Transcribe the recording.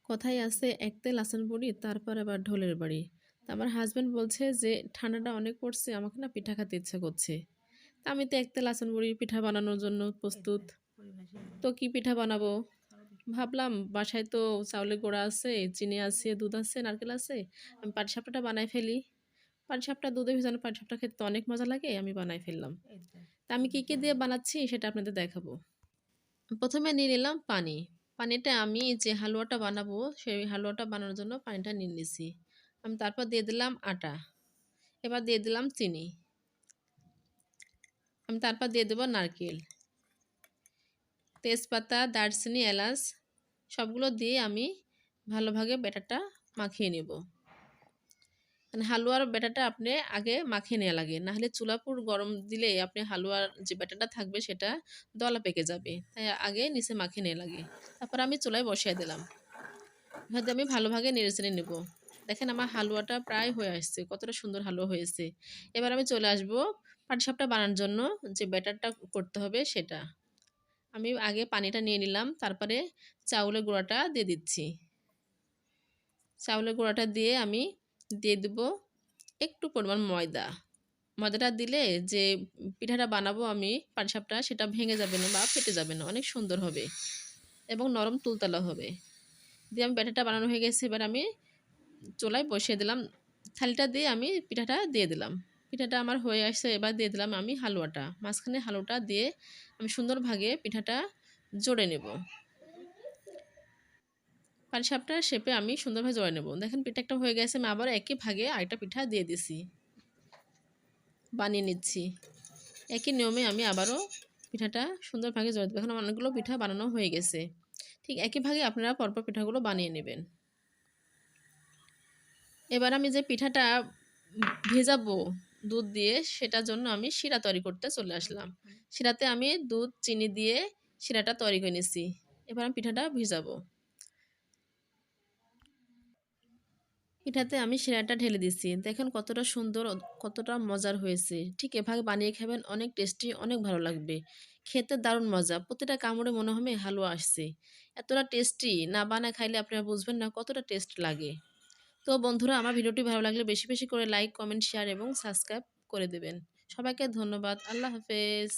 কথায় আছে এক তেল আসান বড়ি তারপর আবার ঢোলের বাড়ি। তো আমার হাজব্যান্ড বলছে যে ঠান্ডাটা অনেক পড়ছে আমাকে না পিঠা খেতে ইচ্ছা করছে। তা আমি তো এক তেল আসান বড়ির পিঠা বানানোর জন্য প্রস্তুত। তো কি পিঠা বানাবো ভাবলাম, বাসায় তো চাউলের গুঁড়া আছে, চিনি আছে, দুধ আছে, নারকেল আছে। আমি পাটিসাপটাটা বানাই ফেলি। পাটিসাপটা দুধে ভেজানো পাটিসাপটা খেতে তো অনেক মজা লাগে, আমি বানাই ফেললাম। তা আমি কি কি দিয়ে বানাচ্ছি সেটা আপনাদের দেখাবো। প্রথমে নিয়ে নিলাম পানি। পানিটা আমি যে হালুয়াটা বানাবো সেই হালুয়াটা বানানোর জন্য পানিটা নিয়ে নিছি। আমি তারপর দিয়ে দিলাম আটা। এবার দিয়ে দিলাম চিনি। আমি তারপর দিয়ে দেবো নারকেল, তেজপাতা, দারচিনি, এলাচ সবগুলো দিয়ে আমি ভালোভাবে ব্যাটারটা মাখিয়ে নেব। মানে হালুয়ার ব্যাটারটা আপনি আগে মাখিয়ে নেওয়া লাগে, নাহলে চুলাপুর গরম দিলে আপনি হালুয়ার যে ব্যাটারটা থাকবে সেটা দলা পেকে যাবে, তাই আগে নিচে মাখিয়ে নেওয়া লাগে। তারপর আমি চুলায় বসিয়ে দিলাম। এবার আমি ভালোভাবে নেড়েচেড়ে নেব। দেখেন আমার হালুয়াটা প্রায় হয়ে আসছে, কতটা সুন্দর হালুয়া হয়েছে। এবার আমি চলে আসবো পাটিসাপটা বানানোর জন্য যে ব্যাটারটা করতে হবে সেটা। আমি আগে পানিটা নিয়ে নিলাম, তারপরে চাউলের গুঁড়াটা দিয়ে দিচ্ছি। চাউলের গুঁড়াটা দিয়ে আমি দিয়ে দেবো একটু পরিমাণ ময়দা। ময়দাটা দিলে যে পিঠাটা বানাবো আমি পাটিসাপটা সেটা ভেঙে যাবে না বা ফেটে যাবে না, অনেক সুন্দর হবে এবং নরম তুলতলা হবে। দিয়ে আমি ব্যাটারটা বানানো হয়ে গেছে, এবার আমি চুলায় বসিয়ে দিলাম। থালিটা দিয়ে আমি পিঠাটা দিয়ে দিলাম। পিঠাটা আমার হয়ে আসছে, এবার দিয়ে দিলাম আমি হালুয়াটা। মাঝখানে হালুয়াটা দিয়ে আমি সুন্দরভাবে পিঠাটা জড়ে নেব। পাটিসাপটার শেপে আমি সুন্দরভাবে জড়ে নেব। দেখেন পিঠা একটা হয়ে গেছে, আমি আবার একই ভাগে আরেকটা পিঠা দিয়ে দিছি, বানিয়ে নিচ্ছি। একই নিয়মে আমি আবারও পিঠাটা সুন্দরভাবে জড়ে দেবো। এখন অনেকগুলো পিঠা বানানো হয়ে গেছে। ঠিক একই ভাগে আপনারা পরপর পিঠাগুলো বানিয়ে নেবেন। এবার আমি যে পিঠাটা ভেজাবো দুধ দিয়ে, সেটার জন্য আমি শিরা তৈরি করতে চলে আসলাম। শিরাতে আমি দুধ চিনি দিয়ে শিরাটা তৈরি করে নিচ্ছি। এবার আমি পিঠাটা ভিজাবো। পিঠাতে আমি শিরাটা ঢেলে দিচ্ছি। দেখেন কতটা সুন্দর, কতটা মজার হয়েছে। ঠিক এভাবে বানিয়ে খাবেন, অনেক টেস্টি, অনেক ভালো লাগবে। খেতে দারুণ মজা, প্রতিটা কামড়ে মনে হবে হালুয়া আসছে। এতটা টেস্টি, না বানায় খাইলে আপনারা বুঝবেন না কতটা টেস্ট লাগে। তো বন্ধুরা, আমার ভিডিওটি ভালো লাগলে বেশি বেশি করে লাইক, কমেন্ট, শেয়ার এবং সাবস্ক্রাইব করে দেবেন। সবাইকে ধন্যবাদ। আল্লাহ হাফেজ।